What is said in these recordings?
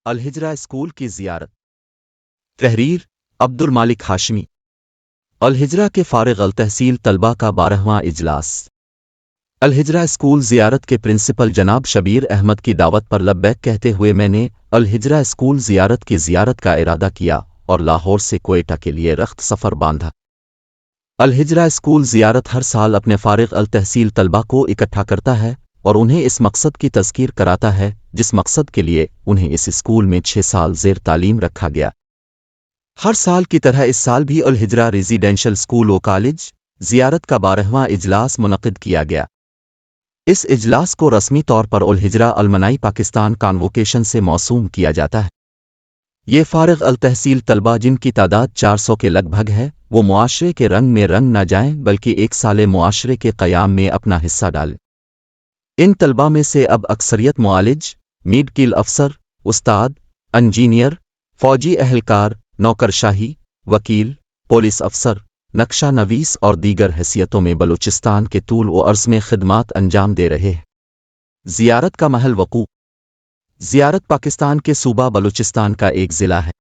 الہجرہ school کی زیارت۔ تحریر عبد المالک ہاشمی۔ الہجرہ کے فارغ التحصیل طلباء کا 12واں اجلاس۔ الہجرہ اسکول زیارت کے پرنسپل جناب شبیر احمد کی دعوت پر لبیک کہتے ہوئے میں نے الہجرہ اسکول زیارت کی زیارت کا ارادہ کیا اور لاہور سے کوئٹہ کے لیے رخت سفر باندھا۔ الہجرہ اسکول زیارت ہر سال اپنے فارغ التحصیل طلباء کو اکٹھا کرتا ہے اور انہیں اس مقصد کی تذکیر کراتا ہے جس مقصد کے لیے انہیں اس اسکول میں 6 سال زیر تعلیم رکھا گیا۔ ہر سال کی طرح اس سال بھی الہجرہ ریزیڈینشل اسکول و کالج زیارت کا 12واں اجلاس منعقد کیا گیا۔ اس اجلاس کو رسمی طور پر الہجرہ المنائی پاکستان کانووکیشن سے موسوم کیا جاتا ہے۔ یہ فارغ التحصیل طلباء جن کی تعداد 400 کے لگ بھگ ہے وہ معاشرے کے رنگ میں رنگ نہ جائیں بلکہ ایک سال معاشرے کے قیام میں اپنا حصہ ڈالیں۔ ان طلباء میں سے اب اکثریت معالج، میڈیکل افسر، استاد، انجینئر، فوجی اہلکار، نوکرشاہی، وکیل، پولیس افسر، نقشہ نویس اور دیگر حیثیتوں میں بلوچستان کے طول و عرض میں خدمات انجام دے رہے ہیں۔ زیارت کا محل وقوع۔ زیارت پاکستان کے صوبہ بلوچستان کا ایک ضلع ہے۔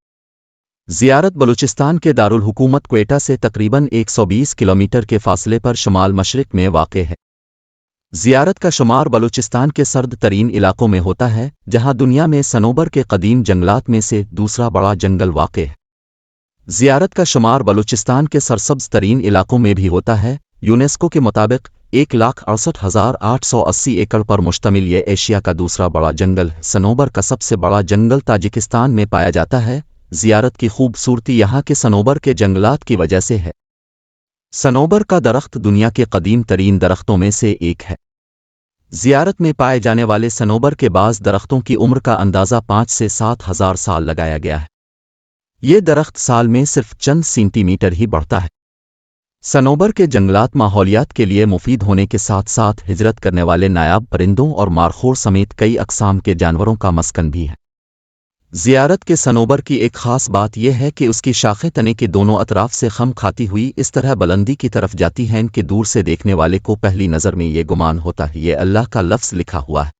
زیارت بلوچستان کے دارالحکومت کوئٹہ سے تقریباً 120 کلومیٹر کے فاصلے پر شمال مشرق میں واقع ہے۔ زیارت کا شمار بلوچستان کے سرد ترین علاقوں میں ہوتا ہے جہاں دنیا میں صنوبر کے قدیم جنگلات میں سے دوسرا بڑا جنگل واقع ہے۔ زیارت کا شمار بلوچستان کے سرسبز ترین علاقوں میں بھی ہوتا ہے۔ یونیسکو کے مطابق 1,68,880 ایکڑ پر مشتمل یہ ایشیا کا دوسرا بڑا جنگل ہے۔ صنوبر کا سب سے بڑا جنگل تاجکستان میں پایا جاتا ہے۔ زیارت کی خوبصورتی یہاں کے صنوبر کے جنگلات کی وجہ سے ہے۔ صنوبر کا درخت دنیا کے قدیم ترین درختوں میں سے ایک ہے۔ زیارت میں پائے جانے والے صنوبر کے بعض درختوں کی عمر کا اندازہ 5 سے 7 ہزار سال لگایا گیا ہے۔ یہ درخت سال میں صرف چند سینٹی میٹر ہی بڑھتا ہے۔ صنوبر کے جنگلات ماحولیات کے لیے مفید ہونے کے ساتھ ساتھ ہجرت کرنے والے نایاب پرندوں اور مارخور سمیت کئی اقسام کے جانوروں کا مسکن بھی ہے۔ زیارت کے صنوبر کی ایک خاص بات یہ ہے کہ اس کی شاخیں تنے کے دونوں اطراف سے خم کھاتی ہوئی اس طرح بلندی کی طرف جاتی ہیں کہ دور سے دیکھنے والے کو پہلی نظر میں یہ گمان ہوتا ہے یہ اللہ کا لفظ لکھا ہوا ہے۔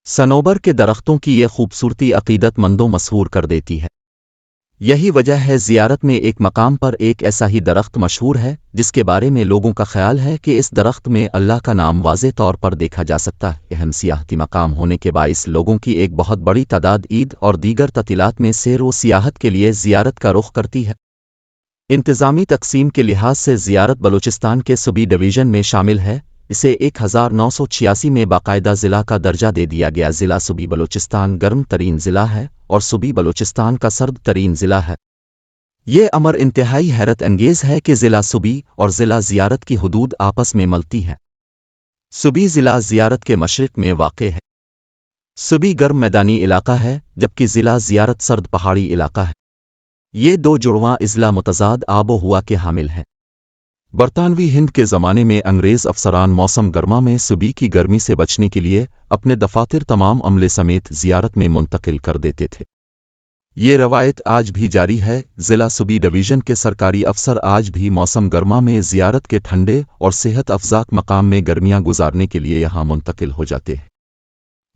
صنوبر کے درختوں کی یہ خوبصورتی عقیدت مندوں مسحور کر دیتی ہے۔ یہی وجہ ہے زیارت میں ایک مقام پر ایک ایسا ہی درخت مشہور ہے جس کے بارے میں لوگوں کا خیال ہے کہ اس درخت میں اللہ کا نام واضح طور پر دیکھا جا سکتا ہے۔ اہم سیاحتی مقام ہونے کے باعث لوگوں کی ایک بہت بڑی تعداد عید اور دیگر تعطیلات میں سیر و سیاحت کے لیے زیارت کا رخ کرتی ہے۔ انتظامی تقسیم کے لحاظ سے زیارت بلوچستان کے صوبی ڈویژن میں شامل ہے۔ اسے 1986 میں باقاعدہ ضلع کا درجہ دے دیا گیا۔ ضلع صوبی بلوچستان گرم ترین ضلع ہے اور صوبی بلوچستان کا سرد ترین ضلع ہے۔ یہ امر انتہائی حیرت انگیز ہے کہ ضلع صوبی اور ضلع زیارت کی حدود آپس میں ملتی ہیں۔ صوبی ضلع زیارت کے مشرق میں واقع ہے۔ صوبی گرم میدانی علاقہ ہے جبکہ ضلع زیارت سرد پہاڑی علاقہ ہے۔ یہ دو جڑواں اضلاع متضاد آب و ہوا کے حامل ہیں۔ برطانوی ہند کے زمانے میں انگریز افسران موسم گرما میں صوبی کی گرمی سے بچنے کے لیے اپنے دفاتر تمام عملے سمیت زیارت میں منتقل کر دیتے تھے۔ یہ روایت آج بھی جاری ہے۔ ضلع صوبی ڈویژن کے سرکاری افسر آج بھی موسم گرما میں زیارت کے ٹھنڈے اور صحت افزاک مقام میں گرمیاں گزارنے کے لیے یہاں منتقل ہو جاتے ہیں۔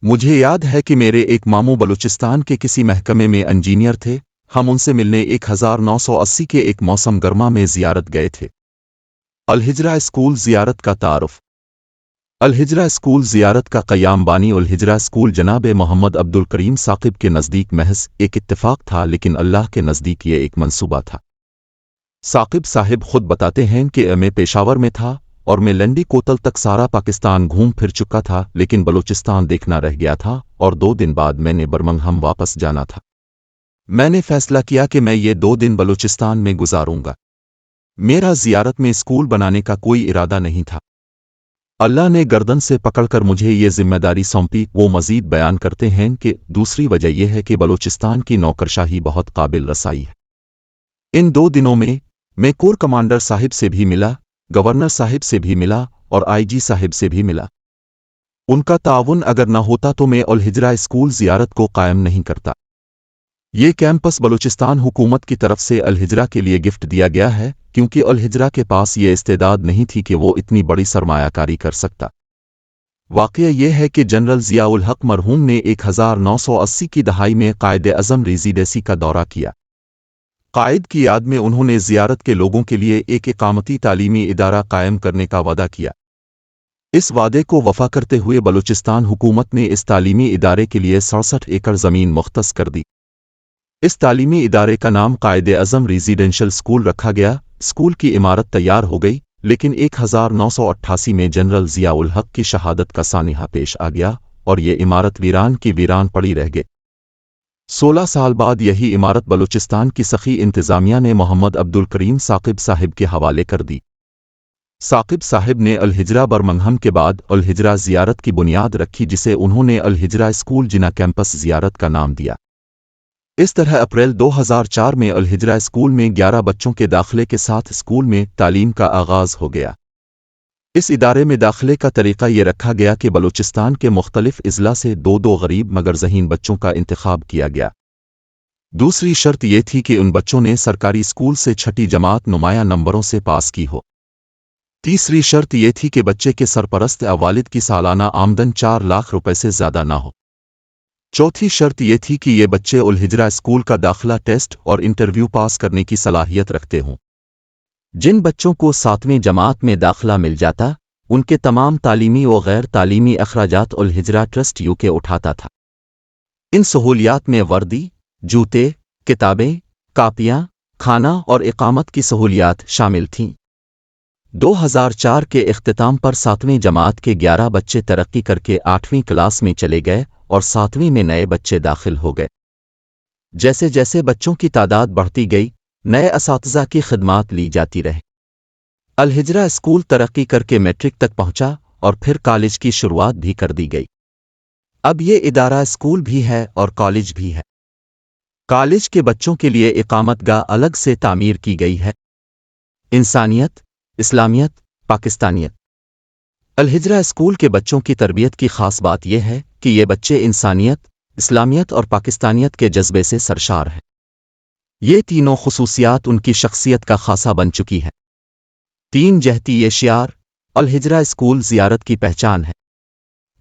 مجھے یاد ہے کہ میرے ایک ماموں بلوچستان کے کسی محکمے میں انجینئر تھے۔ ہم ان سے ملنے 1980 کے ایک موسم گرما میں زیارت گئے تھے۔ الہجرہ اسکول زیارت کا تعارف۔ الہجرہ اسکول زیارت کا قیام بانی الہجرہ اسکول جناب محمد عبد الکریم ثاقب کے نزدیک محض ایک اتفاق تھا لیکن اللہ کے نزدیک یہ ایک منصوبہ تھا۔ ثاقب صاحب خود بتاتے ہیں کہ میں پشاور میں تھا اور میں لنڈی کوتل تک سارا پاکستان گھوم پھر چکا تھا لیکن بلوچستان دیکھنا رہ گیا تھا اور 2 دن بعد میں نے برمنگھم واپس جانا تھا۔ میں نے فیصلہ کیا کہ میں یہ 2 دن بلوچستان میں گزاروں گا۔ میرا زیارت میں اسکول بنانے کا کوئی ارادہ نہیں تھا۔ اللہ نے گردن سے پکڑ کر مجھے یہ ذمہ داری سونپی۔ وہ مزید بیان کرتے ہیں کہ دوسری وجہ یہ ہے کہ بلوچستان کی نوکرشاہی بہت قابل رسائی ہے۔ ان 2 دنوں میں کور کمانڈر صاحب سے بھی ملا، گورنر صاحب سے بھی ملا اور IG صاحب سے بھی ملا۔ ان کا تعاون اگر نہ ہوتا تو میں الہجرہ اسکول زیارت کو قائم نہیں کرتا۔ یہ کیمپس بلوچستان حکومت کی طرف سے الہجرہ کے لیے گفٹ دیا گیا ہے کیونکہ الہجرہ کے پاس یہ استعداد نہیں تھی کہ وہ اتنی بڑی سرمایہ کاری کر سکتا۔ واقعہ یہ ہے کہ جنرل ضیاء الحق مرحوم نے 1980 کی دہائی میں قائد اعظم ریزیڈنسی کا دورہ کیا۔ قائد کی یاد میں انہوں نے زیارت کے لوگوں کے لیے ایک اقامتی تعلیمی ادارہ قائم کرنے کا وعدہ کیا۔ اس وعدے کو وفا کرتے ہوئے بلوچستان حکومت نے اس تعلیمی ادارے کے لیے 67 ایکڑ زمین مختص کر دی۔ اس تعلیمی ادارے کا نام قائد اعظم ریزیڈنشل اسکول رکھا گیا۔ اسکول کی عمارت تیار ہو گئی، لیکن 1988 میں جنرل ضیاء الحق کی شہادت کا سانحہ پیش آ گیا اور یہ عمارت ویران کی ویران پڑی رہ گئی۔ 16 سال بعد یہی عمارت بلوچستان کی سخی انتظامیہ نے محمد عبدالکریم ثاقب صاحب کے حوالے کر دی۔ ثاقب صاحب نے الہجرہ برمنگھم کے بعد الہجرہ زیارت کی بنیاد رکھی، جسے انہوں نے الہجرہ اسکول جنا کیمپس زیارت کا نام دیا۔ اس طرح اپریل 2004 میں الہجرہ اسکول میں 11 بچوں کے داخلے کے ساتھ اسکول میں تعلیم کا آغاز ہو گیا۔ اس ادارے میں داخلے کا طریقہ یہ رکھا گیا کہ بلوچستان کے مختلف اضلاع سے دو غریب مگر ذہین بچوں کا انتخاب کیا گیا۔ دوسری شرط یہ تھی کہ ان بچوں نے سرکاری اسکول سے 6ٹھی جماعت نمایاں نمبروں سے پاس کی ہو۔ تیسری شرط یہ تھی کہ بچے کے سرپرست والد کی سالانہ آمدن 4 لاکھ روپے سے زیادہ نہ ہو۔ چوتھی شرط یہ تھی کہ یہ بچے الہجرہ اسکول کا داخلہ ٹیسٹ اور انٹرویو پاس کرنے کی صلاحیت رکھتے ہوں۔ جن بچوں کو 7ویں جماعت میں داخلہ مل جاتا، ان کے تمام تعلیمی و غیر تعلیمی اخراجات الہجرہ ٹرسٹ UK اٹھاتا تھا۔ ان سہولیات میں وردی، جوتے، کتابیں، کاپیاں، کھانا اور اقامت کی سہولیات شامل تھیں۔ 2004 کے اختتام پر 7ویں جماعت کے 11 بچے ترقی کر کے 8ویں کلاس میں چلے گئے اور 7ویں میں نئے بچے داخل ہو گئے۔ جیسے جیسے بچوں کی تعداد بڑھتی گئی، نئے اساتذہ کی خدمات لی جاتی رہی۔ الہجرہ اسکول ترقی کر کے میٹرک تک پہنچا اور پھر کالج کی شروعات بھی کر دی گئی۔ اب یہ ادارہ اسکول بھی ہے اور کالج بھی ہے۔ کالج کے بچوں کے لیے اقامت گاہ الگ سے تعمیر کی گئی ہے۔ انسانیت، اسلامیت، پاکستانیت۔ الہجرہ اسکول کے بچوں کی تربیت کی خاص بات یہ ہے کہ یہ بچے انسانیت، اسلامیت اور پاکستانیت کے جذبے سے سرشار ہیں۔ یہ تینوں خصوصیات ان کی شخصیت کا خاصہ بن چکی ہے۔ 3 جہتی یہ شعار الہجرہ اسکول زیارت کی پہچان ہے۔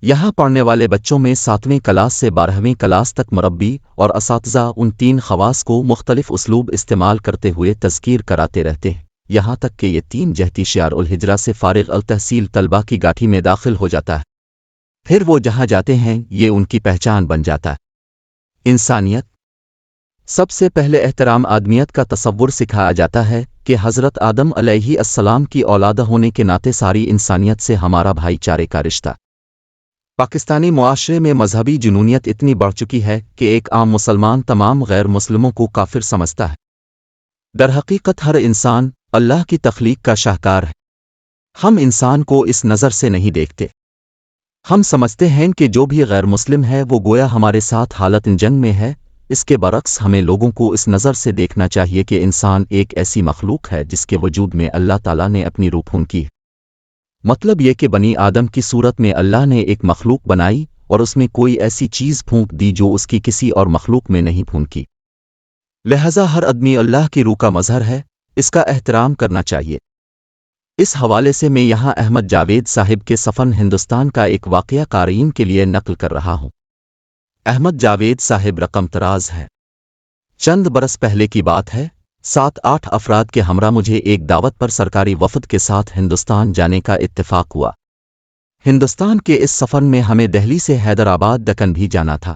یہاں پڑھنے والے بچوں میں 7ویں کلاس سے 12ویں کلاس تک مربی اور اساتذہ ان 3 خواص کو مختلف اسلوب استعمال کرتے ہوئے تذکیر کراتے رہتے ہیں، یہاں تک کہ یہ 3 جہتی شعار الہجرہ سے فارغ التحصیل طلبہ کی گاٹھی میں داخل ہو جاتا ہے۔ پھر وہ جہاں جاتے ہیں یہ ان کی پہچان بن جاتا ہے۔ انسانیت۔ سب سے پہلے احترام آدمیت کا تصور سکھایا جاتا ہے کہ حضرت آدم علیہ السلام کی اولاد ہونے کے ناطے ساری انسانیت سے ہمارا بھائی چارے کا رشتہ۔ پاکستانی معاشرے میں مذہبی جنونیت اتنی بڑھ چکی ہے کہ ایک عام مسلمان تمام غیر مسلموں کو کافر سمجھتا ہے۔ درحقیقت ہر انسان اللہ کی تخلیق کا شاہکار ہے۔ ہم انسان کو اس نظر سے نہیں دیکھتے۔ ہم سمجھتے ہیں کہ جو بھی غیر مسلم ہے وہ گویا ہمارے ساتھ حالت جنگ میں ہے۔ اس کے برعکس ہمیں لوگوں کو اس نظر سے دیکھنا چاہیے کہ انسان ایک ایسی مخلوق ہے جس کے وجود میں اللہ تعالیٰ نے اپنی روح پھونکی ہے۔ مطلب یہ کہ بنی آدم کی صورت میں اللہ نے ایک مخلوق بنائی اور اس میں کوئی ایسی چیز پھونک دی جو اس کی کسی اور مخلوق میں نہیں پھونکی۔ لہذا ہر آدمی اللہ کی روح کا مظہر ہے، اس کا احترام کرنا چاہیے۔ اس حوالے سے میں یہاں احمد جاوید صاحب کے سفن ہندوستان کا ایک واقعہ قارئین کے لیے نقل کر رہا ہوں۔ احمد جاوید صاحب رقم طراز ہے۔ چند برس پہلے کی بات ہے، 7-8 افراد کے ہمراہ مجھے ایک دعوت پر سرکاری وفد کے ساتھ ہندوستان جانے کا اتفاق ہوا۔ ہندوستان کے اس سفر میں ہمیں دہلی سے حیدرآباد دکن بھی جانا تھا۔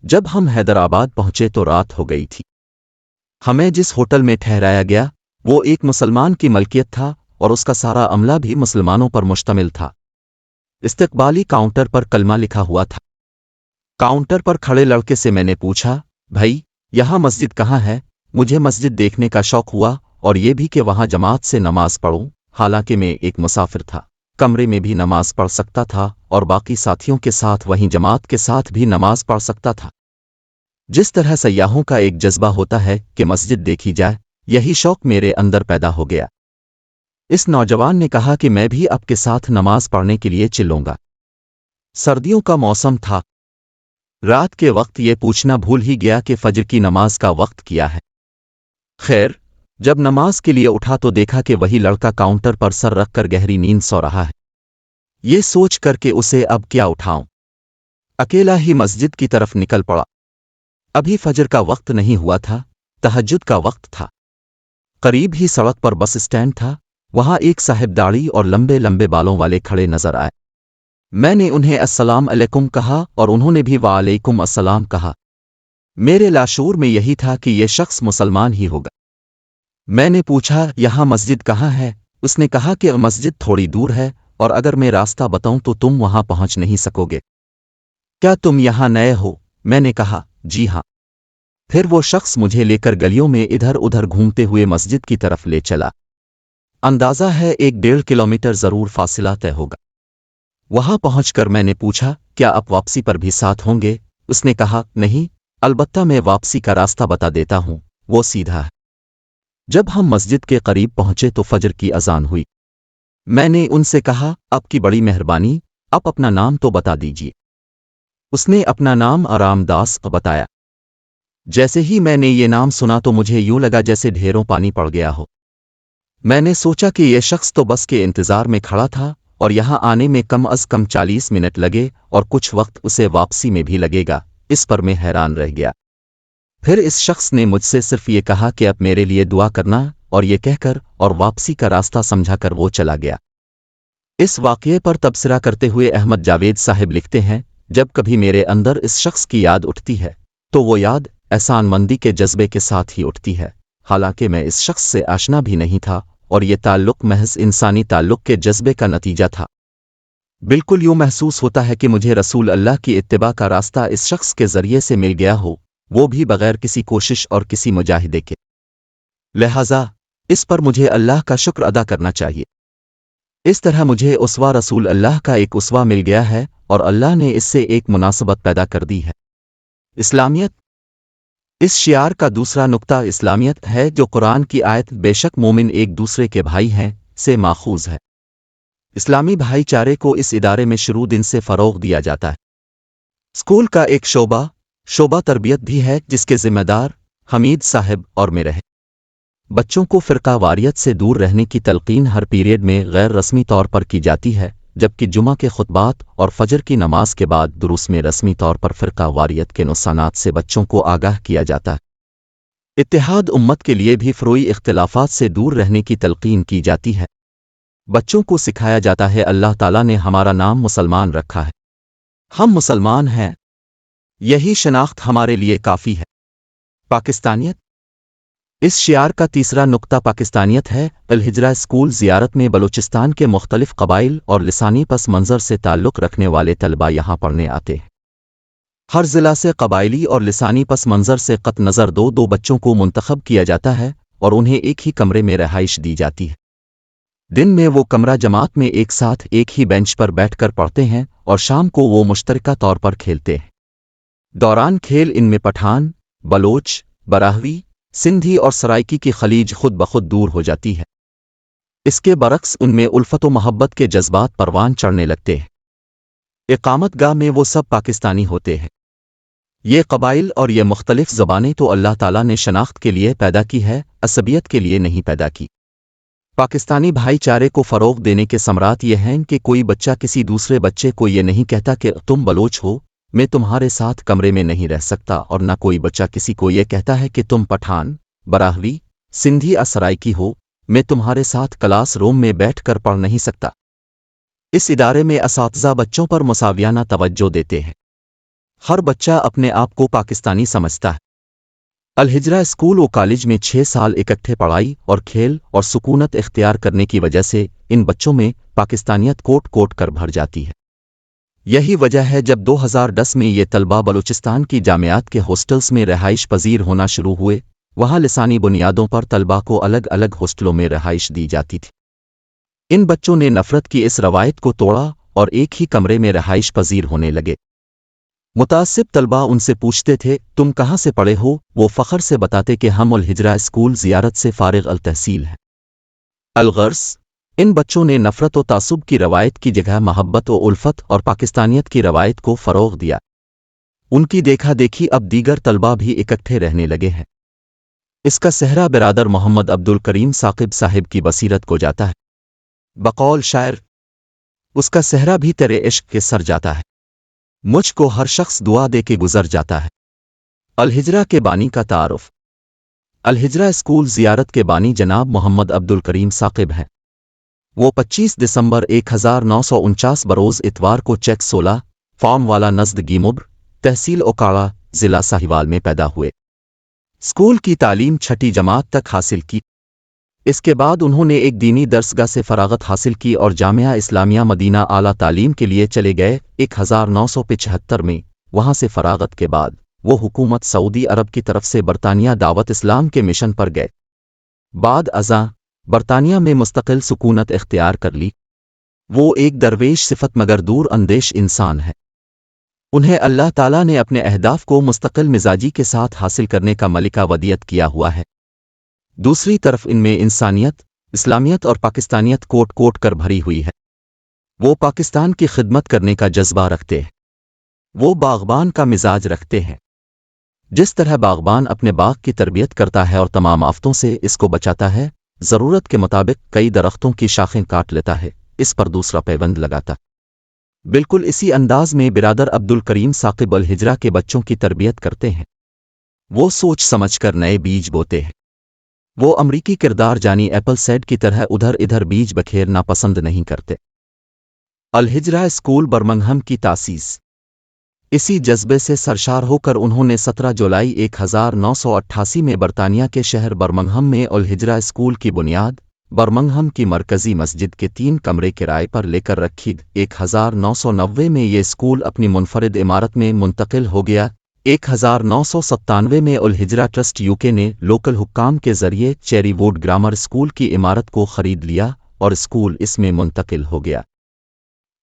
جب ہم حیدرآباد پہنچے تو رات ہو گئی تھی۔ ہمیں جس ہوٹل میں ٹھہرایا گیا وہ ایک مسلمان کی ملکیت تھا اور اس کا سارا عملہ بھی مسلمانوں پر مشتمل تھا۔ استقبالی کاؤنٹر پر کلمہ لکھا ہوا تھا۔ کاؤنٹر پر کھڑے لڑکے سے میں نے پوچھا، بھائی یہاں مسجد کہاں ہے؟ مجھے مسجد دیکھنے کا شوق ہوا اور یہ بھی کہ وہاں جماعت سے نماز پڑھوں، حالانکہ میں ایک مسافر تھا، کمرے میں بھی نماز پڑھ سکتا تھا اور باقی ساتھیوں کے ساتھ وہیں جماعت کے ساتھ بھی نماز پڑھ سکتا تھا۔ جس طرح سیاحوں کا ایک جذبہ ہوتا ہے کہ مسجد دیکھی جائے، یہی شوق میرے اندر پیدا ہو گیا۔ اس نوجوان نے کہا کہ میں بھی آپ کے ساتھ نماز پڑھنے کے لیے چلوں گا۔ سردیوں کا موسم تھا۔ رات کے وقت یہ پوچھنا بھول ہی گیا کہ فجر کی نماز کا وقت کیا ہے۔ خیر، جب نماز کے لیے اٹھا تو دیکھا کہ وہی لڑکا کاؤنٹر پر سر رکھ کر گہری نیند سو رہا ہے۔ یہ سوچ کر کہ اسے اب کیا اٹھاؤں، اکیلا ہی مسجد کی طرف نکل پڑا۔ ابھی فجر کا وقت نہیں ہوا تھا، تہجد کا وقت تھا۔ قریب ہی سڑک پر بس اسٹینڈ تھا، وہاں ایک صاحب داڑھی اور لمبے لمبے بالوں والے کھڑے نظر آئے۔ میں نے انہیں السلام علیکم کہا اور انہوں نے بھی وعلیکم السلام کہا۔ میرے لاشعور میں یہی تھا کہ یہ شخص مسلمان ہی ہوگا۔ میں نے پوچھا یہاں مسجد کہاں ہے؟ اس نے کہا کہ مسجد تھوڑی دور ہے اور اگر میں راستہ بتاؤں تو تم وہاں پہنچ نہیں سکو گے۔ کیا تم یہاں نئے ہو؟ میں نے کہا جی ہاں۔ پھر وہ شخص مجھے لے کر گلیوں میں ادھر ادھر گھومتے ہوئے مسجد کی طرف لے چلا۔ اندازہ ہے 1.5 کلومیٹر ضرور فاصلہ طے ہوگا۔ وہاں پہنچ کر میں نے پوچھا کیا آپ واپسی پر بھی ساتھ ہوں گے؟ اس نے کہا نہیں، البتہ میں واپسی کا راستہ بتا دیتا ہوں، وہ سیدھا ہے۔ جب ہم مسجد کے قریب پہنچے تو فجر کی اذان ہوئی۔ میں نے ان سے کہا آپ کی بڑی مہربانی، آپ اپنا نام تو بتا دیجیے۔ اس نے اپنا نام آرام داس بتایا۔ جیسے ہی میں نے یہ نام سنا تو مجھے یوں لگا جیسے ڈھیروں پانی پڑ گیا ہو۔ میں نے سوچا کہ یہ شخص تو بس کے انتظار میں کھڑا تھا اور یہاں آنے میں کم از کم 40 منٹ لگے اور کچھ وقت اسے واپسی میں بھی لگے گا، اس پر میں حیران رہ گیا۔ پھر اس شخص نے مجھ سے صرف یہ کہا کہ اب میرے لیے دعا کرنا، اور یہ کہہ کر اور واپسی کا راستہ سمجھا کر وہ چلا گیا۔ اس واقعے پر تبصرہ کرتے ہوئے احمد جاوید صاحب لکھتے ہیں جب کبھی میرے اندر اس شخص کی یاد اٹھتی ہے تو وہ یاد احسان مندی کے جذبے کے ساتھ ہی اٹھتی ہے، حالانکہ میں اس شخص سے آشنا بھی نہیں تھا اور یہ تعلق محض انسانی تعلق کے جذبے کا نتیجہ تھا۔ بالکل یوں محسوس ہوتا ہے کہ مجھے رسول اللہ کی اتباع کا راستہ اس شخص کے ذریعے سے مل گیا ہو، وہ بھی بغیر کسی کوشش اور کسی مجاہدے کے۔ لہٰذا اس پر مجھے اللہ کا شکر ادا کرنا چاہیے۔ اس طرح مجھے اسوہ رسول اللہ کا ایک اسوہ مل گیا ہے اور اللہ نے اس سے ایک مناسبت پیدا کر دی ہے۔ اسلامیت۔ اس شعار کا دوسرا نقطہ اسلامیت ہے جو قرآن کی آیت بے شک مومن ایک دوسرے کے بھائی ہیں سے ماخوذ ہے۔ اسلامی بھائی چارے کو اس ادارے میں شروع دن سے فروغ دیا جاتا ہے۔ اسکول کا ایک شعبہ تربیت بھی ہے جس کے ذمہ دار حمید صاحب اور میں رہے۔ بچوں کو فرقہ واریت سے دور رہنے کی تلقین ہر پیریڈ میں غیر رسمی طور پر کی جاتی ہے، جبکہ جمعہ کے خطبات اور فجر کی نماز کے بعد دروس میں رسمی طور پر فرقہ واریت کے نقصانات سے بچوں کو آگاہ کیا جاتا ہے۔ اتحاد امت کے لیے بھی فروعی اختلافات سے دور رہنے کی تلقین کی جاتی ہے۔ بچوں کو سکھایا جاتا ہے اللہ تعالیٰ نے ہمارا نام مسلمان رکھا ہے، ہم مسلمان ہیں، یہی شناخت ہمارے لیے کافی ہے۔ پاکستانیت۔ اس شعار کا تیسرا نقطہ پاکستانیت ہے۔ الہجرہ اسکول زیارت میں بلوچستان کے مختلف قبائل اور لسانی پس منظر سے تعلق رکھنے والے طلبہ یہاں پڑھنے آتے ہیں۔ ہر ضلع سے قبائلی اور لسانی پس منظر سے قطع نظر دو بچوں کو منتخب کیا جاتا ہے اور انہیں ایک ہی کمرے میں رہائش دی جاتی ہے۔ دن میں وہ کمرہ جماعت میں ایک ساتھ ایک ہی بینچ پر بیٹھ کر پڑھتے ہیں اور شام کو وہ مشترکہ طور پر کھیلتے ہیں۔ دوران کھیل ان میں پٹھان، بلوچ، براہوی، سندھی اور سرائکی کی خلیج خود بخود دور ہو جاتی ہے۔ اس کے برعکس ان میں الفت و محبت کے جذبات پروان چڑھنے لگتے ہیں۔ اقامت گاہ میں وہ سب پاکستانی ہوتے ہیں۔ یہ قبائل اور یہ مختلف زبانیں تو اللہ تعالیٰ نے شناخت کے لیے پیدا کی ہے، عصبیت کے لیے نہیں پیدا کی۔ پاکستانی بھائی چارے کو فروغ دینے کے ثمرات یہ ہیں کہ کوئی بچہ کسی دوسرے بچے کو یہ نہیں کہتا کہ تم بلوچ ہو، میں تمہارے ساتھ کمرے میں نہیں رہ سکتا، اور نہ کوئی بچہ کسی کو یہ کہتا ہے کہ تم پٹھان، براہوی، سندھی یا سرائکی ہو، میں تمہارے ساتھ کلاس روم میں بیٹھ کر پڑھ نہیں سکتا۔ اس ادارے میں اساتذہ بچوں پر مساویانہ توجہ دیتے ہیں۔ ہر بچہ اپنے آپ کو پاکستانی سمجھتا ہے۔ الہجرہ اسکول و کالج میں 6 سال اکٹھے پڑھائی اور کھیل اور سکونت اختیار کرنے کی وجہ سے ان بچوں میں پاکستانیت کوٹ کر بھر جاتی ہے۔ یہی وجہ ہے جب 2010 میں یہ طلبہ بلوچستان کی جامعات کے ہاسٹلز میں رہائش پذیر ہونا شروع ہوئے، وہاں لسانی بنیادوں پر طلبہ کو الگ الگ ہاسٹلوں میں رہائش دی جاتی تھی۔ ان بچوں نے نفرت کی اس روایت کو توڑا اور ایک ہی کمرے میں رہائش پذیر ہونے لگے۔ متعصب طلبہ ان سے پوچھتے تھے تم کہاں سے پڑھے ہو؟ وہ فخر سے بتاتے کہ ہم الہجرہ اسکول زیارت سے فارغ التحصیل ہیں۔ الغرض، ان بچوں نے نفرت و تعصب کی روایت کی جگہ محبت و الفت اور پاکستانیت کی روایت کو فروغ دیا۔ ان کی دیکھا دیکھی اب دیگر طلبہ بھی اکٹھے رہنے لگے ہیں۔ اس کا سہرا برادر محمد عبد الکریم ثاقب صاحب کی بصیرت کو جاتا ہے۔ بقول شاعر، اس کا صحرا بھی تیرے عشق کے سر جاتا ہے، مجھ کو ہر شخص دعا دے کے گزر جاتا ہے۔ الہجرہ کے بانی کا تعارف۔ الہجرہ اسکول زیارت کے بانی جناب محمد عبد الکریم ثاقب ہیں۔ وہ 25 دسمبر 1949 بروز اتوار کو چیک 16 فارم والا نزد گیمبر، تحصیل اوکاڑا، ضلع ساہیوال میں پیدا ہوئے۔ اسکول کی تعلیم چھٹی جماعت تک حاصل کی۔ اس کے بعد انہوں نے ایک دینی درسگاہ سے فراغت حاصل کی اور جامعہ اسلامیہ مدینہ اعلیٰ تعلیم کے لیے چلے گئے 1975 میں۔ وہاں سے فراغت کے بعد وہ حکومت سعودی عرب کی طرف سے برطانیہ دعوت اسلام کے مشن پر گئے۔ بعد ازاں برطانیہ میں مستقل سکونت اختیار کر لی۔ وہ ایک درویش صفت مگر دور اندیش انسان ہے۔ انہیں اللہ تعالیٰ نے اپنے اہداف کو مستقل مزاجی کے ساتھ حاصل کرنے کا ملکہ ودیعت کیا ہوا ہے۔ دوسری طرف ان میں انسانیت، اسلامیت اور پاکستانیت کوٹ کوٹ کر بھری ہوئی ہے۔ وہ پاکستان کی خدمت کرنے کا جذبہ رکھتے ہیں۔ وہ باغبان کا مزاج رکھتے ہیں۔ جس طرح باغبان اپنے باغ کی تربیت کرتا ہے اور تمام آفتوں سے اس کو بچاتا ہے، ضرورت کے مطابق کئی درختوں کی شاخیں کاٹ لیتا ہے، اس پر دوسرا پیوند لگاتا۔ بالکل اسی انداز میں برادر عبد الکریم ثاقب الہجرہ کے بچوں کی تربیت کرتے ہیں۔ وہ سوچ سمجھ کر نئے بیج بوتے ہیں۔ وہ امریکی کردار جانی ایپل سیڈ کی طرح ادھر ادھر بیج بکھیرنا پسند نہیں کرتے۔ الہجرہ اسکول برمنگھم کی تاسیس۔ اسی جذبے سے سرشار ہو کر انہوں نے 17 جولائی 1988 میں برطانیہ کے شہر برمنگھم میں الہجرہ اسکول کی بنیاد برمنگھم کی مرکزی مسجد کے 3 کمرے کرائے پر لے کر رکھی۔ 1990 میں یہ اسکول اپنی منفرد عمارت میں منتقل ہو گیا۔ 1997 میں الہجرہ ٹرسٹ یوکے نے لوکل حکام کے ذریعے چیری ووڈ گرامر اسکول کی عمارت کو خرید لیا اور اسکول اس میں منتقل ہو گیا۔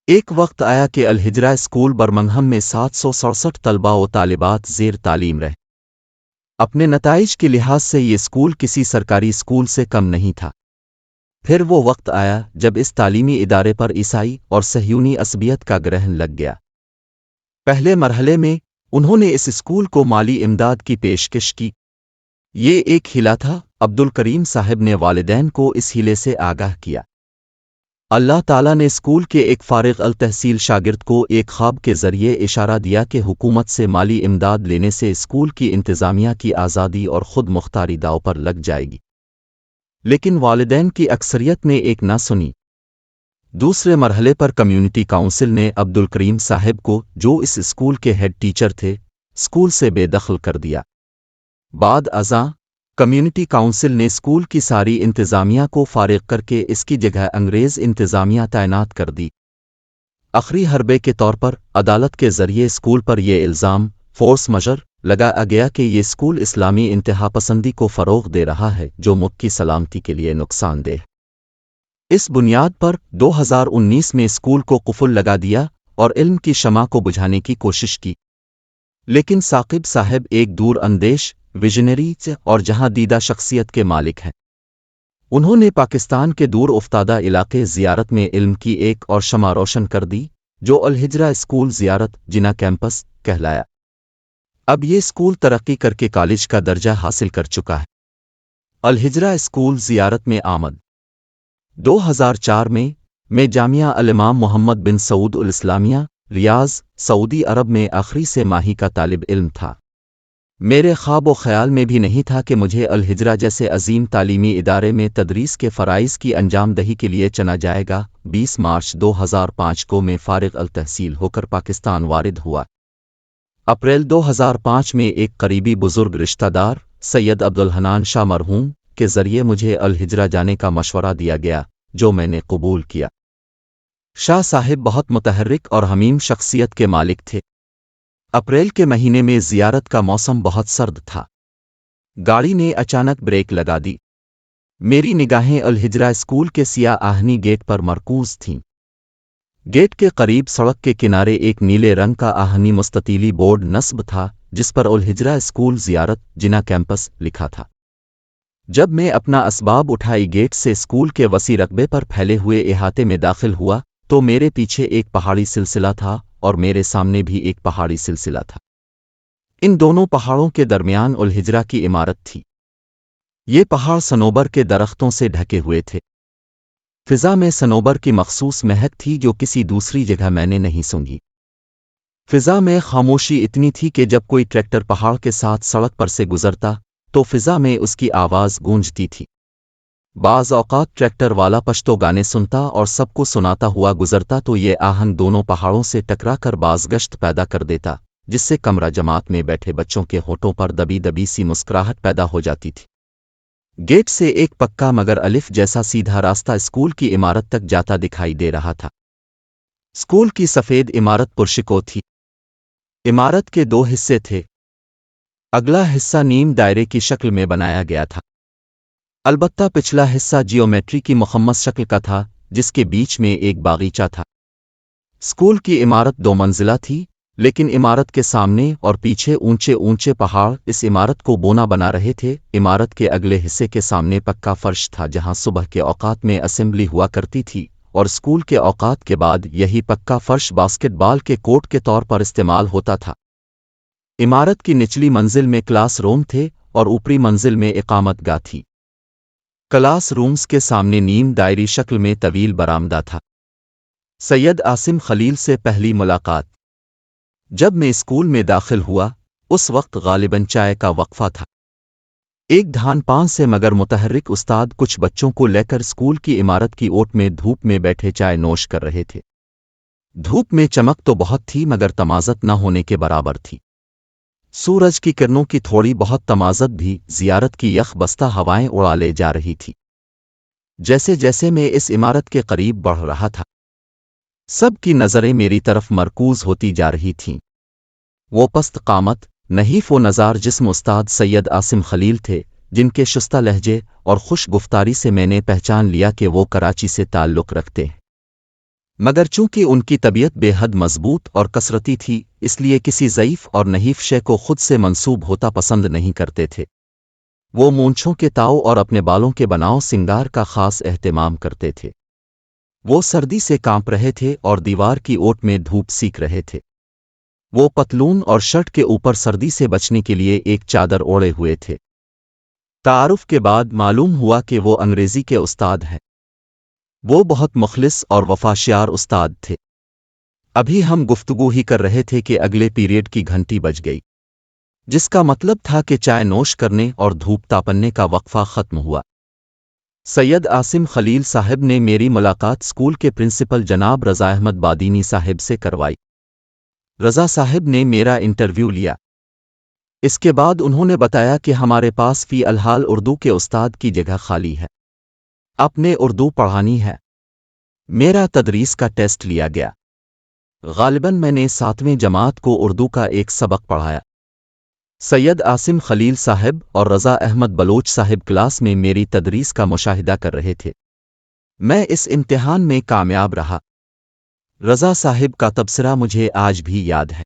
ایک وقت آیا کہ الہجرہ اسکول برمنگھم میں 767 طلباء و طالبات زیر تعلیم رہے۔ اپنے نتائج کے لحاظ سے یہ اسکول کسی سرکاری اسکول سے کم نہیں تھا۔ پھر وہ وقت آیا جب اس تعلیمی ادارے پر عیسائی اور صہیونی عصبیت کا گرہن لگ گیا۔ پہلے مرحلے میں انہوں نے اس اسکول کو مالی امداد کی پیشکش کی۔ یہ ایک ہیلا تھا۔ عبد الکریم صاحب نے والدین کو اس ہیلے سے آگاہ کیا۔ اللہ تعالیٰ نے اسکول کے ایک فارغ التحصیل شاگرد کو ایک خواب کے ذریعے اشارہ دیا کہ حکومت سے مالی امداد لینے سے اسکول کی انتظامیہ کی آزادی اور خود مختاری داؤ پر لگ جائے گی، لیکن والدین کی اکثریت نے ایک نہ سنی۔ دوسرے مرحلے پر کمیونٹی کونسل نے عبد الکریم صاحب کو، جو اس اسکول کے ہیڈ ٹیچر تھے، اسکول سے بے دخل کر دیا۔ بعد ازاں کمیونٹی کونسل نے اسکول کی ساری انتظامیہ کو فارغ کر کے اس کی جگہ انگریز انتظامیہ تعینات کر دی۔ آخری حربے کے طور پر عدالت کے ذریعے اسکول پر یہ الزام فورس مجر لگایا گیا کہ یہ اسکول اسلامی انتہا پسندی کو فروغ دے رہا ہے، جو ملک کی سلامتی کے لیے نقصان دہ۔ اس بنیاد پر 2019 میں اسکول کو قفل لگا دیا اور علم کی شمع کو بجھانے کی کوشش کی۔ لیکن ثاقب صاحب ایک دور اندیش، ویژنری اور جہاں دیدہ شخصیت کے مالک ہیں۔ انہوں نے پاکستان کے دور افتادہ علاقے زیارت میں علم کی ایک اور شمع روشن کر دی، جو الہجرہ اسکول زیارت جناح کیمپس کہلایا۔ اب یہ اسکول ترقی کر کے کالج کا درجہ حاصل کر چکا ہے۔ الہجرہ اسکول زیارت میں آمد۔ 2004 میں جامعہ الامام محمد بن سعود الاسلامیہ، ریاض، سعودی عرب میں آخری سے ماہی کا طالب علم تھا۔ میرے خواب و خیال میں بھی نہیں تھا کہ مجھے الہجرہ جیسے عظیم تعلیمی ادارے میں تدریس کے فرائض کی انجام دہی کے لیے چنا جائے گا۔ 20 مارچ 2005 کو میں فارغ التحصیل ہو کر پاکستان وارد ہوا۔ اپریل 2005 میں ایک قریبی بزرگ رشتہ دار سید عبدالحنان شاہ مرحوم کے ذریعے مجھے الہجرہ جانے کا مشورہ دیا گیا، جو میں نے قبول کیا۔ شاہ صاحب بہت متحرک اور حمیم شخصیت کے مالک تھے۔ اپریل کے مہینے میں زیارت کا موسم بہت سرد تھا۔ گاڑی نے اچانک بریک لگا دی۔ میری نگاہیں الہجرہ اسکول کے سیاہ آہنی گیٹ پر مرکوز تھیں۔ گیٹ کے قریب سڑک کے کنارے ایک نیلے رنگ کا آہنی مستطیلی بورڈ نصب تھا، جس پر الہجرہ اسکول زیارت جناح کیمپس لکھا تھا۔ جب میں اپنا اسباب اٹھائی گیٹ سے اسکول کے وسیع رقبے پر پھیلے ہوئے احاطے میں داخل ہوا تو میرے پیچھے ایک پہاڑی سلسلہ تھا اور میرے سامنے بھی ایک پہاڑی سلسلہ تھا۔ ان دونوں پہاڑوں کے درمیان الہجرہ کی عمارت تھی۔ یہ پہاڑ صنوبر کے درختوں سے ڈھکے ہوئے تھے۔ فضا میں صنوبر کی مخصوص مہک تھی جو کسی دوسری جگہ میں نے نہیں سنی۔ فضا میں خاموشی اتنی تھی کہ جب کوئی ٹریکٹر پہاڑ کے ساتھ سڑک پر سے گزرتا تو فضا میں اس کی آواز گونجتی تھی۔ بعض اوقات ٹریکٹر والا پشتو گانے سنتا اور سب کو سناتا ہوا گزرتا تو یہ آہنگ دونوں پہاڑوں سے ٹکرا کر باز گشت پیدا کر دیتا، جس سے کمرہ جماعت میں بیٹھے بچوں کے ہونٹوں پر دبی دبی سی مسکراہٹ پیدا ہو جاتی تھی۔ گیٹ سے ایک پکا مگر الف جیسا سیدھا راستہ اسکول کی عمارت تک جاتا دکھائی دے رہا تھا۔ اسکول کی سفید عمارت پرشکو تھی۔ عمارت کے دو حصے تھے۔ اگلا حصہ نیم دائرے کی شکل میں بنایا گیا تھا، البتہ پچھلا حصہ جیومیٹری کی مخمس شکل کا تھا جس کے بیچ میں ایک باغیچہ تھا۔ اسکول کی عمارت 2 منزلہ تھی، لیکن عمارت کے سامنے اور پیچھے اونچے اونچے پہاڑ اس عمارت کو بونا بنا رہے تھے۔ عمارت کے اگلے حصے کے سامنے پکا فرش تھا جہاں صبح کے اوقات میں اسمبلی ہوا کرتی تھی، اور اسکول کے اوقات کے بعد یہی پکا فرش باسکٹ بال کے کورٹ کے طور پر استعمال ہوتا تھا۔ عمارت کی نچلی منزل میں کلاس روم تھے اور اوپری منزل میں اقامت گاہ تھی۔ کلاس رومز کے سامنے نیم دائری شکل میں طویل برآمدہ تھا۔ سید عاصم خلیل سے پہلی ملاقات جب میں اسکول میں داخل ہوا، اس وقت غالباً چائے کا وقفہ تھا۔ ایک دھان پان سے مگر متحرک استاد کچھ بچوں کو لے کر اسکول کی عمارت کی اوٹ میں دھوپ میں بیٹھے چائے نوش کر رہے تھے۔ دھوپ میں چمک تو بہت تھی مگر تمازت نہ ہونے کے برابر تھی۔ سورج کی کرنوں کی تھوڑی بہت تمازت بھی زیارت کی یخ بستہ ہوائیں اڑا لے جا رہی تھی۔ جیسے جیسے میں اس عمارت کے قریب بڑھ رہا تھا، سب کی نظریں میری طرف مرکوز ہوتی جا رہی تھیں۔ وہ پست قامت، نحیف و نزار جسم استاد سید عاصم خلیل تھے، جن کے شستہ لہجے اور خوش گفتاری سے میں نے پہچان لیا کہ وہ کراچی سے تعلق رکھتے ہیں۔ مگر چونکہ ان کی طبیعت بے حد مضبوط اور کثرتی تھی، اس لیے کسی ضعیف اور نحیف شے کو خود سے منسوب ہوتا پسند نہیں کرتے تھے۔ وہ مونچھوں کے تاؤ اور اپنے بالوں کے بناؤ سنگار کا خاص اہتمام کرتے تھے۔ وہ سردی سے کانپ رہے تھے اور دیوار کی اوٹ میں دھوپ سیک رہے تھے۔ وہ پتلون اور شرٹ کے اوپر سردی سے بچنے کے لیے ایک چادر اوڑے ہوئے تھے۔ تعارف کے بعد معلوم ہوا کہ وہ انگریزی کے استاد ہیں۔ وہ بہت مخلص اور وفاشیار استاد تھے۔ ابھی ہم گفتگو ہی کر رہے تھے کہ اگلے پیریڈ کی گھنٹی بج گئی، جس کا مطلب تھا کہ چائے نوش کرنے اور دھوپ تاپنے کا وقفہ ختم ہوا۔ سید عاصم خلیل صاحب نے میری ملاقات اسکول کے پرنسپل جناب رضا احمد بادینی صاحب سے کروائی۔ رضا صاحب نے میرا انٹرویو لیا۔ اس کے بعد انہوں نے بتایا کہ ہمارے پاس فی الحال اردو کے استاد کی جگہ خالی ہے، آپ نے اردو پڑھانی ہے۔ میرا تدریس کا ٹیسٹ لیا گیا۔ غالباً میں نے 7ویں جماعت کو اردو کا ایک سبق پڑھایا۔ سید عاصم خلیل صاحب اور رضا احمد بلوچ صاحب کلاس میں میری تدریس کا مشاہدہ کر رہے تھے۔ میں اس امتحان میں کامیاب رہا۔ رضا صاحب کا تبصرہ مجھے آج بھی یاد ہے۔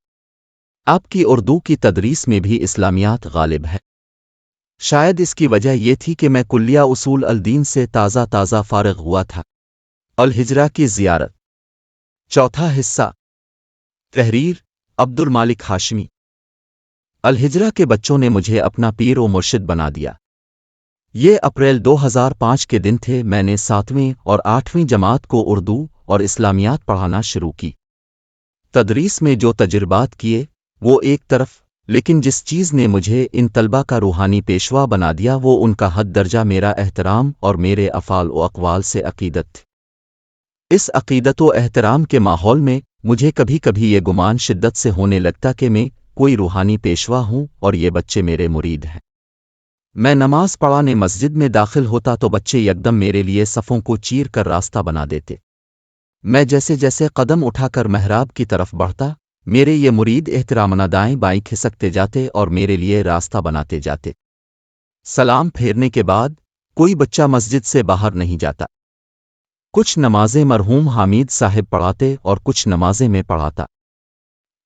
آپ کی اردو کی تدریس میں بھی اسلامیات غالب ہے۔ شاید اس کی وجہ یہ تھی کہ میں کلیہ اصول الدین سے تازہ فارغ ہوا تھا۔ الہجرہ کی زیارت، چوتھا حصہ۔ تحریر عبد المالک ہاشمی۔ الہجرہ کے بچوں نے مجھے اپنا پیر و مرشد بنا دیا۔ یہ اپریل 2005 کے دن تھے۔ میں نے 7ویں اور 8ویں جماعت کو اردو اور اسلامیات پڑھانا شروع کی۔ تدریس میں جو تجربات کیے وہ ایک طرف، لیکن جس چیز نے مجھے ان طلبہ کا روحانی پیشوا بنا دیا وہ ان کا حد درجہ میرا احترام اور میرے افعال و اقوال سے عقیدت تھی۔ اس عقیدت و احترام کے ماحول میں مجھے کبھی کبھی یہ گمان شدت سے ہونے لگتا کہ میں کوئی روحانی پیشوا ہوں اور یہ بچے میرے مرید ہیں۔ میں نماز پڑھانے مسجد میں داخل ہوتا تو بچے یکدم میرے لیے صفوں کو چیر کر راستہ بنا دیتے۔ میں جیسے جیسے قدم اٹھا کر محراب کی طرف بڑھتا، میرے یہ مرید احتراماً دائیں بائیں کھسکتے جاتے اور میرے لیے راستہ بناتے جاتے۔ سلام پھیرنے کے بعد کوئی بچہ مسجد سے باہر نہیں جاتا۔ کچھ نمازیں مرحوم حامید صاحب پڑھاتے اور کچھ نمازیں میں پڑھاتا۔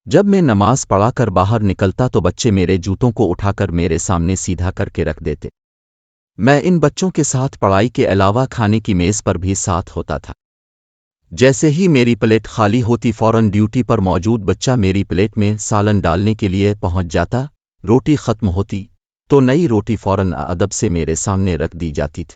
جب میں نماز پڑھا کر باہر نکلتا تو بچے میرے جوتوں کو اٹھا کر میرے سامنے سیدھا کر کے رکھ دیتے۔ میں ان بچوں کے ساتھ پڑھائی کے علاوہ کھانے کی میز پر بھی ساتھ ہوتا تھا۔ جیسے ہی میری پلیٹ خالی ہوتی فوراً ڈیوٹی پر موجود بچہ میری پلیٹ میں سالن ڈالنے کے لیے پہنچ جاتا۔ روٹی ختم ہوتی تو نئی روٹی فوراً ادب سے میرے سامنے رکھ دی جاتی تھی۔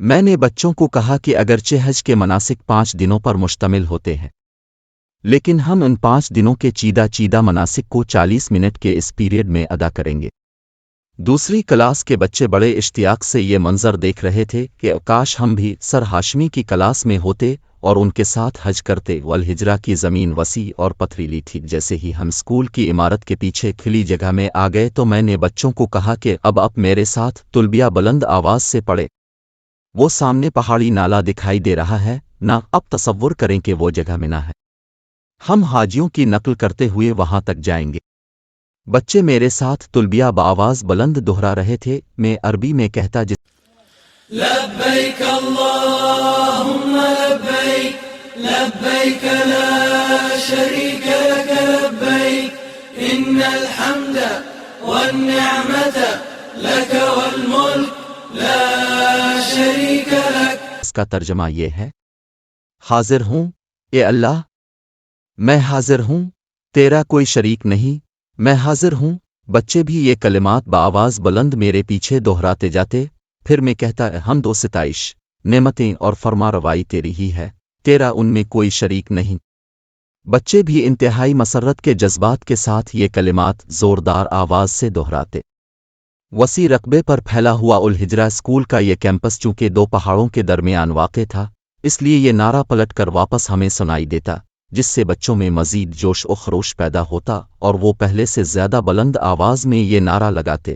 میں نے بچوں کو کہا کہ اگرچہ حج کے مناسک 5 دنوں پر مشتمل ہوتے ہیں، لیکن ہم ان 5 دنوں کے چیدہ مناسک کو 40 منٹ کے اس پیریڈ میں ادا کریں گے۔ دوسری کلاس کے بچے بڑے اشتیاق سے یہ منظر دیکھ رہے تھے کہ کاش ہم بھی سر ہاشمی کی کلاس میں ہوتے اور ان کے ساتھ حج کرتے۔ والہجرہ کی زمین وسیع اور پتھریلی تھی۔ جیسے ہی ہم اسکول کی عمارت کے پیچھے کھلی جگہ میں آ گئے تو میں نے بچوں کو کہا کہ اب آپ میرے ساتھ تلبیہ بلند آواز سے پڑھے۔ وہ سامنے پہاڑی نالا دکھائی دے رہا ہے نہ، اب تصور کریں کہ وہ جگہ منی ہے۔ ہم حاجیوں کی نقل کرتے ہوئے وہاں تک جائیں گے۔ بچے میرے ساتھ تلبیہ بآواز بلند دہرا رہے تھے۔ میں عربی میں کہتا جس لبيك اللهم لبيك لبيك لا شريك لك لبيك إن الحمد والنعمة لك والملك لا شريك لك۔ اس کا ترجمہ یہ ہے، حاضر ہوں اے اللہ، میں حاضر ہوں، تیرا کوئی شریک نہیں، میں حاضر ہوں۔ بچے بھی یہ کلمات بآواز بلند میرے پیچھے دہراتے جاتے، پھر میں کہتا حمد و ستائش، نعمتیں اور فرما روائی تیری ہی ہے، تیرا ان میں کوئی شریک نہیں۔ بچے بھی انتہائی مسرت کے جذبات کے ساتھ یہ کلمات زوردار آواز سے دہراتے۔ وسیع رقبے پر پھیلا ہوا الہجرہ اسکول کا یہ کیمپس چونکہ 2 پہاڑوں کے درمیان واقع تھا، اس لیے یہ نعرہ پلٹ کر واپس ہمیں سنائی دیتا، جس سے بچوں میں مزید جوش و خروش پیدا ہوتا اور وہ پہلے سے زیادہ بلند آواز میں یہ نعرہ لگاتے۔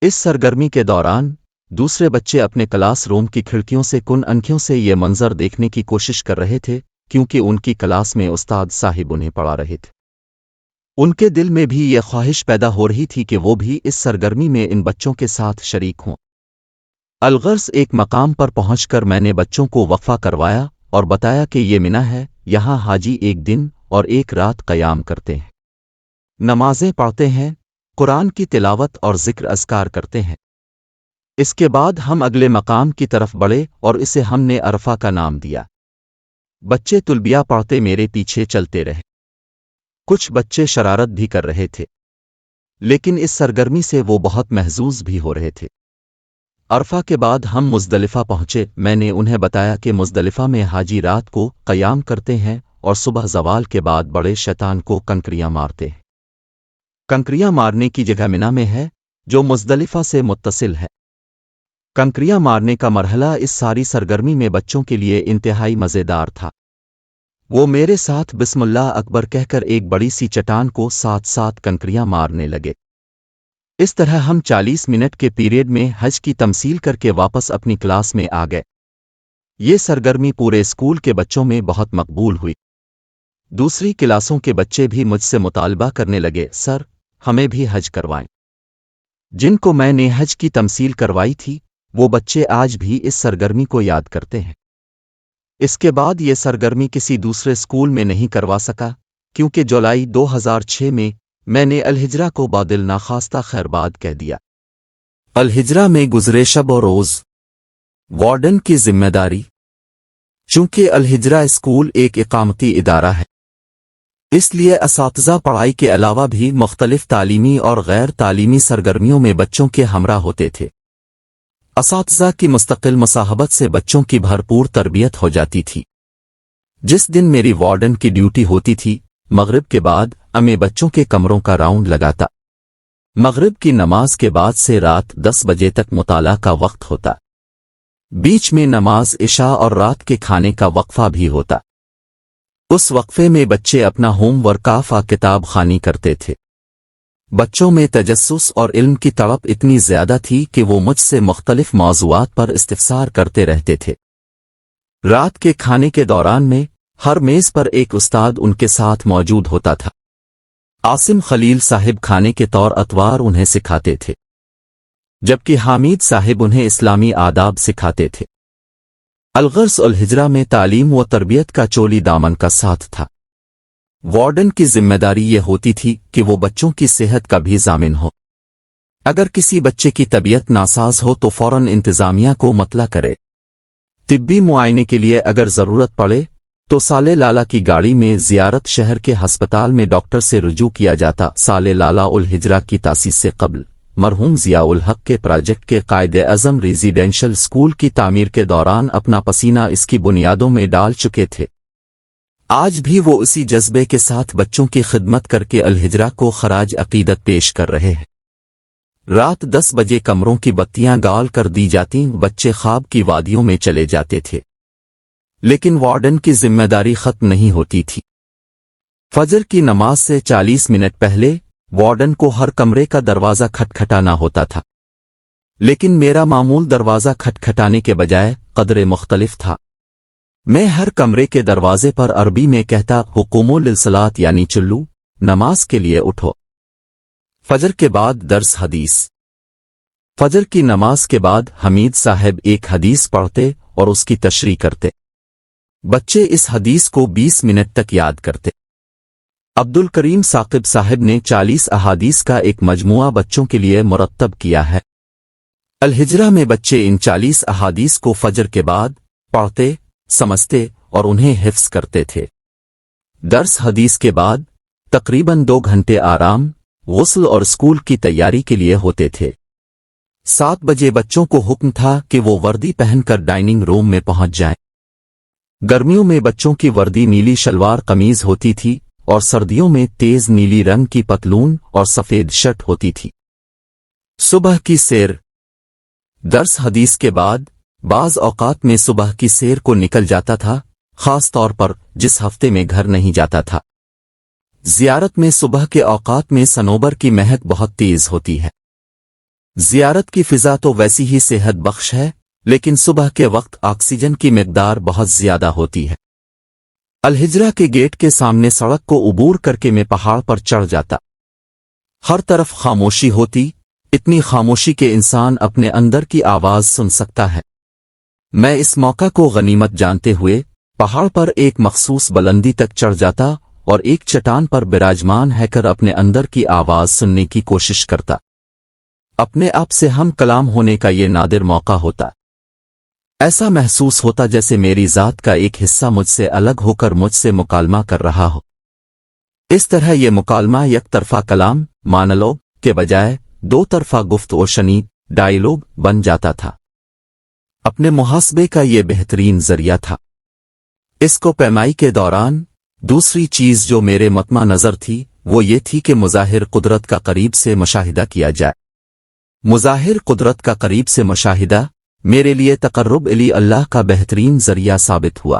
اس سرگرمی کے دوران دوسرے بچے اپنے کلاس روم کی کھڑکیوں سے کن انکھیوں سے یہ منظر دیکھنے کی کوشش کر رہے تھے، کیونکہ ان کی کلاس میں استاد صاحب انہیں پڑھا رہے تھے۔ ان کے دل میں بھی یہ خواہش پیدا ہو رہی تھی کہ وہ بھی اس سرگرمی میں ان بچوں کے ساتھ شریک ہوں۔ الغرض ایک مقام پر پہنچ کر میں نے بچوں کو وقفہ کروایا اور بتایا کہ یہ منی ہے، یہاں حاجی 1 دن اور 1 رات قیام کرتے ہیں، نمازیں پڑھتے ہیں، قرآن کی تلاوت اور ذکر اذکار کرتے ہیں۔ اس کے بعد ہم اگلے مقام کی طرف بڑھے اور اسے ہم نے عرفہ کا نام دیا۔ بچے تلبیہ پڑھتے میرے پیچھے چلتے رہے۔ کچھ بچے شرارت بھی کر رہے تھے، لیکن اس سرگرمی سے وہ بہت محظوظ بھی ہو رہے تھے۔ عرفہ کے بعد ہم مزدلفہ پہنچے۔ میں نے انہیں بتایا کہ مزدلفہ میں حاجی رات کو قیام کرتے ہیں اور صبح زوال کے بعد بڑے شیطان کو کنکریاں مارتے ہیں۔ کنکریاں مارنے کی جگہ منی میں ہے، جو مزدلفہ سے متصل ہے۔ کنکریاں مارنے کا مرحلہ اس ساری سرگرمی میں بچوں کے لیے انتہائی مزیدار تھا۔ وہ میرے ساتھ بسم اللہ اکبر کہہ کر ایک بڑی سی چٹان کو 7 کنکریاں مارنے لگے۔ اس طرح ہم 40 منٹ کے پیریڈ میں حج کی تمثیل کر کے واپس اپنی کلاس میں آ گئے۔ یہ سرگرمی پورے اسکول کے بچوں میں بہت مقبول ہوئی۔ دوسری کلاسوں کے بچے بھی مجھ سے مطالبہ کرنے لگے، سر ہمیں بھی حج کروائیں۔ جن کو میں نے حج کی تمثیل کروائی تھی وہ بچے آج بھی اس سرگرمی کو یاد کرتے ہیں۔ اس کے بعد یہ سرگرمی کسی دوسرے اسکول میں نہیں کروا سکا، کیونکہ جولائی 2006 میں نے الہجرہ کو بادل ناخواستہ خیرباد کہہ دیا۔ الہجرہ میں گزرے شب و روز، وارڈن کی ذمہ داری۔ چونکہ الہجرہ اسکول ایک اقامتی ادارہ ہے، اس لیے اساتذہ پڑھائی کے علاوہ بھی مختلف تعلیمی اور غیر تعلیمی سرگرمیوں میں بچوں کے ہمراہ ہوتے تھے۔ اساتذہ کی مستقل مصاحبت سے بچوں کی بھرپور تربیت ہو جاتی تھی۔ جس دن میری وارڈن کی ڈیوٹی ہوتی تھی، مغرب کے بعد میں بچوں کے کمروں کا راؤنڈ لگاتا۔ مغرب کی نماز کے بعد سے رات 10 بجے تک مطالعہ کا وقت ہوتا۔ بیچ میں نماز عشاء اور رات کے کھانے کا وقفہ بھی ہوتا۔ اس وقفے میں بچے اپنا ہوم ورک کتاب خوانی کرتے تھے۔ بچوں میں تجسس اور علم کی تڑپ اتنی زیادہ تھی کہ وہ مجھ سے مختلف موضوعات پر استفسار کرتے رہتے تھے۔ رات کے کھانے کے دوران میں ہر میز پر ایک استاد ان کے ساتھ موجود ہوتا تھا۔ عاصم خلیل صاحب کھانے کے طور اطوار انہیں سکھاتے تھے، جبکہ حامد صاحب انہیں اسلامی آداب سکھاتے تھے۔ الغرض الہجرہ میں تعلیم و تربیت کا چولی دامن کا ساتھ تھا۔ وارڈن کی ذمہ داری یہ ہوتی تھی کہ وہ بچوں کی صحت کا بھی ضامن ہو۔ اگر کسی بچے کی طبیعت ناساز ہو تو فوراً انتظامیہ کو مطلع کرے۔ طبی معائنے کے لیے اگر ضرورت پڑے تو سالے لالا کی گاڑی میں زیارت شہر کے ہسپتال میں ڈاکٹر سے رجوع کیا جاتا۔ سالے لالا الہجرہ کی تاسیس سے قبل مرحوم ضیاء الحق کے پروجیکٹ کے قائد اعظم ریزیڈینشل اسکول کی تعمیر کے دوران اپنا پسینہ اس کی بنیادوں میں ڈال چکے تھے۔ آج بھی وہ اسی جذبے کے ساتھ بچوں کی خدمت کر کے الہجرہ کو خراج عقیدت پیش کر رہے ہیں۔ رات 10 بجے کمروں کی بتیاں گال کر دی جاتی، بچے خواب کی وادیوں میں چلے جاتے تھے، لیکن وارڈن کی ذمہ داری ختم نہیں ہوتی تھی۔ فجر کی نماز سے 40 منٹ پہلے وارڈن کو ہر کمرے کا دروازہ کھٹکھٹانا ہوتا تھا، لیکن میرا معمول دروازہ کھٹکھٹانے کے بجائے قدرے مختلف تھا۔ میں ہر کمرے کے دروازے پر عربی میں کہتا حقومو للصلاۃ، یعنی چلو نماز کے لیے اٹھو۔ فجر کے بعد درس حدیث۔ فجر کی نماز کے بعد حمید صاحب ایک حدیث پڑھتے اور اس کی تشریح کرتے۔ بچے اس حدیث کو 20 منٹ تک یاد کرتے۔ عبد الکریم ثاقب صاحب نے 40 احادیث کا ایک مجموعہ بچوں کے لیے مرتب کیا ہے۔ الہجرہ میں بچے ان 40 احادیث کو فجر کے بعد پڑھتے، سمجھتے اور انہیں حفظ کرتے تھے۔ درس حدیث کے بعد تقریباً 2 گھنٹے آرام، غسل اور اسکول کی تیاری کے لیے ہوتے تھے۔ 7 بجے بچوں کو حکم تھا کہ وہ وردی پہن کر ڈائننگ روم میں پہنچ جائیں۔ گرمیوں میں بچوں کی وردی نیلی شلوار قمیض ہوتی تھی اور سردیوں میں تیز نیلی رنگ کی پتلون اور سفید شرٹ ہوتی تھی۔ صبح کی سیر۔ درس حدیث کے بعد بعض اوقات میں صبح کی سیر کو نکل جاتا تھا، خاص طور پر جس ہفتے میں گھر نہیں جاتا تھا۔ زیارت میں صبح کے اوقات میں صنوبر کی مہک بہت تیز ہوتی ہے۔ زیارت کی فضا تو ویسی ہی صحت بخش ہے، لیکن صبح کے وقت آکسیجن کی مقدار بہت زیادہ ہوتی ہے۔ الہجرہ کے گیٹ کے سامنے سڑک کو عبور کر کے میں پہاڑ پر چڑھ جاتا۔ ہر طرف خاموشی ہوتی، اتنی خاموشی کہ انسان اپنے اندر کی آواز سن سکتا ہے۔ میں اس موقع کو غنیمت جانتے ہوئے پہاڑ پر ایک مخصوص بلندی تک چڑھ جاتا اور ایک چٹان پر براجمان ہے کر اپنے اندر کی آواز سننے کی کوشش کرتا۔ اپنے آپ سے ہم کلام ہونے کا یہ نادر موقع ہوتا۔ ایسا محسوس ہوتا جیسے میری ذات کا ایک حصہ مجھ سے الگ ہو کر مجھ سے مکالمہ کر رہا ہو۔ اس طرح یہ مکالمہ یک طرفہ کلام مانولوگ کے بجائے 2 طرفہ گفت و شنید ڈائیلوگ بن جاتا تھا۔ اپنے محاسبے کا یہ بہترین ذریعہ تھا۔ اس کو پیمائی کے دوران دوسری چیز جو میرے مطمع نظر تھی وہ یہ تھی کہ مظاہر قدرت کا قریب سے مشاہدہ کیا جائے۔ مظاہر قدرت کا قریب سے مشاہدہ میرے لیے تقرب الی اللہ کا بہترین ذریعہ ثابت ہوا۔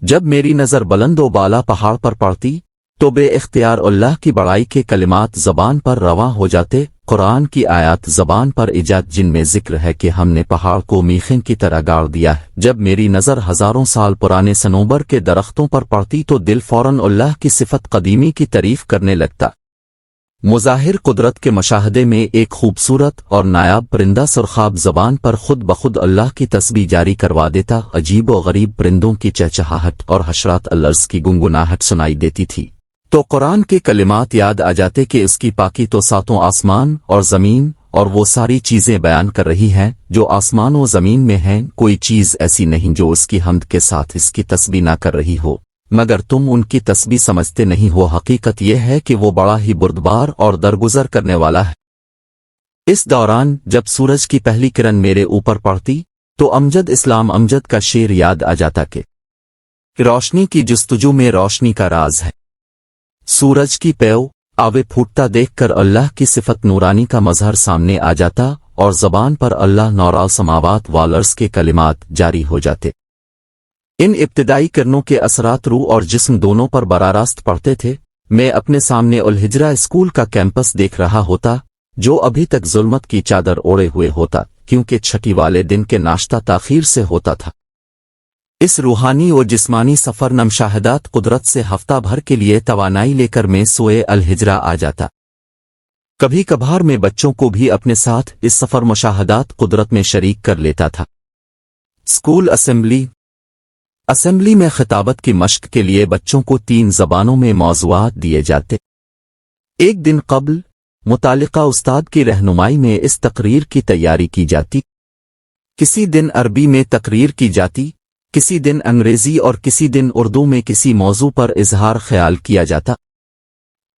جب میری نظر بلند و بالا پہاڑ پر پڑتی تو بے اختیار اللہ کی بڑائی کے کلمات زبان پر رواں ہو جاتے، قرآن کی آیات زبان پر ایجاد جن میں ذکر ہے کہ ہم نے پہاڑ کو میخیں کی طرح گاڑ دیا ہے۔ جب میری نظر ہزاروں سال پرانے صنوبر کے درختوں پر پڑتی تو دل فوراً اللہ کی صفت قدیمی کی تعریف کرنے لگتا۔ مظاہر قدرت کے مشاہدے میں ایک خوبصورت اور نایاب پرندہ سرخاب زبان پر خود بخود اللہ کی تسبیح جاری کروا دیتا۔ عجیب و غریب پرندوں کی چہچہاہٹ اور حشرات الارض کی گنگناہٹ سنائی دیتی تھی تو قرآن کے کلمات یاد آ جاتے کہ اس کی پاکی تو 7 آسمان اور زمین اور وہ ساری چیزیں بیان کر رہی ہیں جو آسمان و زمین میں ہیں۔ کوئی چیز ایسی نہیں جو اس کی حمد کے ساتھ اس کی تسبیح نہ کر رہی ہو، مگر تم ان کی تسبیح سمجھتے نہیں ہو۔ حقیقت یہ ہے کہ وہ بڑا ہی بردبار اور درگزر کرنے والا ہے۔ اس دوران جب سورج کی پہلی کرن میرے اوپر پڑتی تو امجد اسلام امجد کا شعر یاد آ جاتا کہ روشنی کی جستجو میں روشنی کا راز ہے۔ سورج کی پیو آوے پھوٹتا دیکھ کر اللہ کی صفت نورانی کا مظہر سامنے آ جاتا اور زبان پر اللہ نورا سماوات والارض کے کلمات جاری ہو جاتے۔ ان ابتدائی کرنوں کے اثرات روح اور جسم دونوں پر براہ راست پڑتے تھے۔ میں اپنے سامنے الہجرہ اسکول کا کیمپس دیکھ رہا ہوتا جو ابھی تک ظلمت کی چادر اوڑے ہوئے ہوتا، کیونکہ چھٹی والے دن کے ناشتہ تاخیر سے ہوتا تھا۔ اس روحانی و جسمانی سفر نمشاہدات قدرت سے ہفتہ بھر کے لیے توانائی لے کر میں سوئے الہجرہ آ جاتا۔ کبھی کبھار میں بچوں کو بھی اپنے ساتھ اس سفر مشاہدات قدرت میں شریک کر لیتا تھا۔ اسکول اسمبلی میں خطابت کی مشق کے لیے بچوں کو 3 زبانوں میں موضوعات دیے جاتے۔ ایک دن قبل متعلقہ استاد کی رہنمائی میں اس تقریر کی تیاری کی جاتی۔ کسی دن عربی میں تقریر کی جاتی، کسی دن انگریزی اور کسی دن اردو میں کسی موضوع پر اظہار خیال کیا جاتا۔